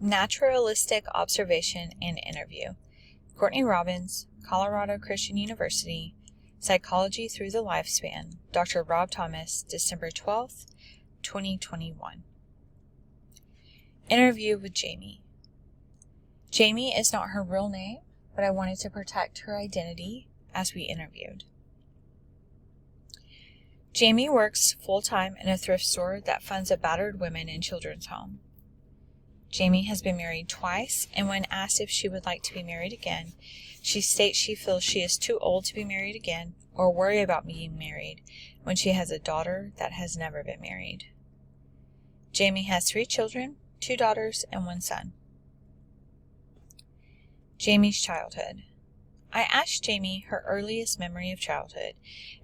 Naturalistic Observation and Interview. Courtney Robbins, Colorado Christian University, Psychology Through the Lifespan, Dr. Rob Thomas, December 12th, 2021. Interview with Jamie. Jamie is not her real name, but I wanted to protect her identity as we interviewed. Jamie works full-time in a thrift store that funds a battered women and children's home. Jamie has been married twice, and when asked if she would like to be married again, she states she feels she is too old to be married again or worry about being married when she has a daughter that has never been married. Jamie has 3 children, 2 daughters, and 1 son. Jamie's childhood. I asked Jamie her earliest memory of childhood,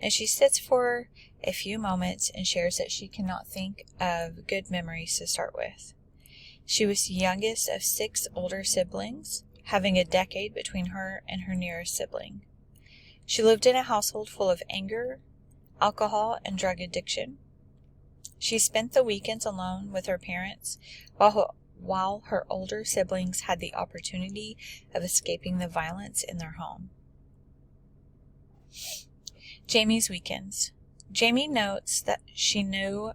and she sits for a few moments and shares that she cannot think of good memories to start with. She was the youngest of 6 older siblings, having a decade between her and her nearest sibling. She lived in a household full of anger, alcohol, and drug addiction. She spent the weekends alone with her parents while her older siblings had the opportunity of escaping the violence in their home. Jamie's weekends. Jamie notes that she knew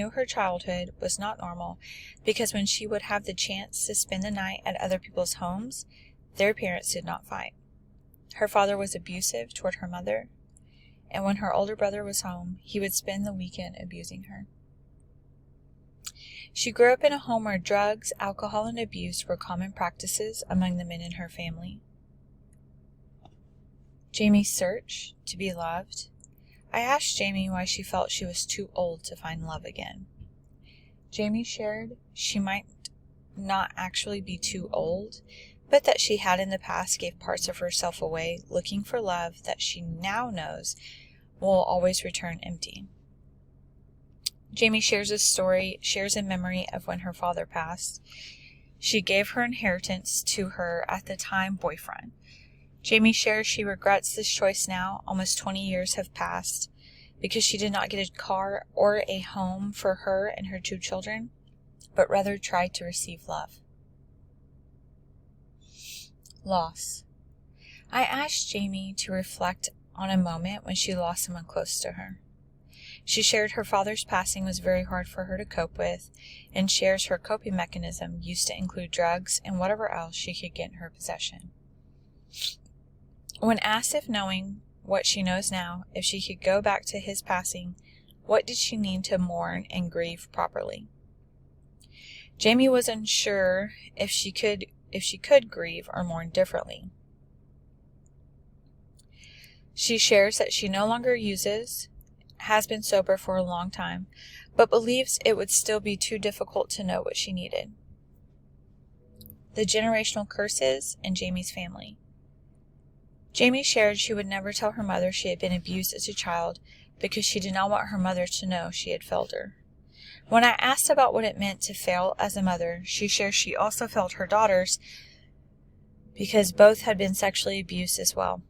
her childhood was not normal because when she would have the chance to spend the night at other people's homes, their parents did not fight. Her father was abusive toward her mother, and when her older brother was home, he would spend the weekend abusing her. She grew up in a home where drugs, alcohol, and abuse were common practices among the men in her family. Jamie's search to be loved. I asked Jamie why she felt she was too old to find love again. Jamie shared she might not actually be too old, but that she had in the past gave parts of herself away looking for love that she now knows will always return empty. Jamie shares a memory of when her father passed. She gave her inheritance to her at the time boyfriend. Jamie shares she regrets this choice now, almost 20 years have passed, because she did not get a car or a home for her and her 2 children, but rather tried to receive love. Loss. I asked Jamie to reflect on a moment when she lost someone close to her. She shared her father's passing was very hard for her to cope with, and shares her coping mechanism used to include drugs and whatever else she could get in her possession. When asked if knowing what she knows now, if she could go back to his passing, what did she need to mourn and grieve properly? Jamie was unsure if she could grieve or mourn differently. She shares that she no longer uses, has been sober for a long time, but believes it would still be too difficult to know what she needed. The generational curses in Jamie's family. Jamie shared she would never tell her mother she had been abused as a child because she did not want her mother to know she had failed her. When I asked about what it meant to fail as a mother, she shares she also failed her daughters because both had been sexually abused as well.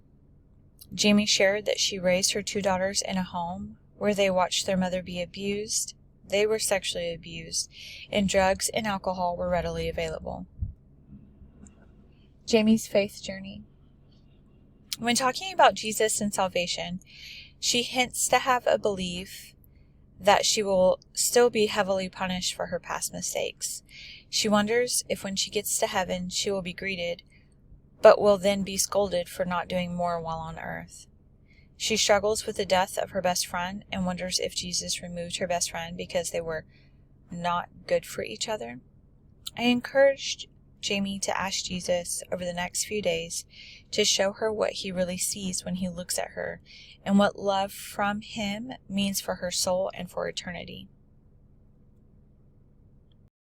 Jamie shared that she raised her 2 daughters in a home where they watched their mother be abused, they were sexually abused, and drugs and alcohol were readily available. Jamie's faith journey. When talking about Jesus and salvation, she hints to have a belief that she will still be heavily punished for her past mistakes. She wonders if when she gets to heaven, she will be greeted, but will then be scolded for not doing more while on earth. She struggles with the death of her best friend and wonders if Jesus removed her best friend because they were not good for each other. I encouraged Jamie to ask Jesus over the next few days to show her what he really sees when he looks at her and what love from him means for her soul and for eternity.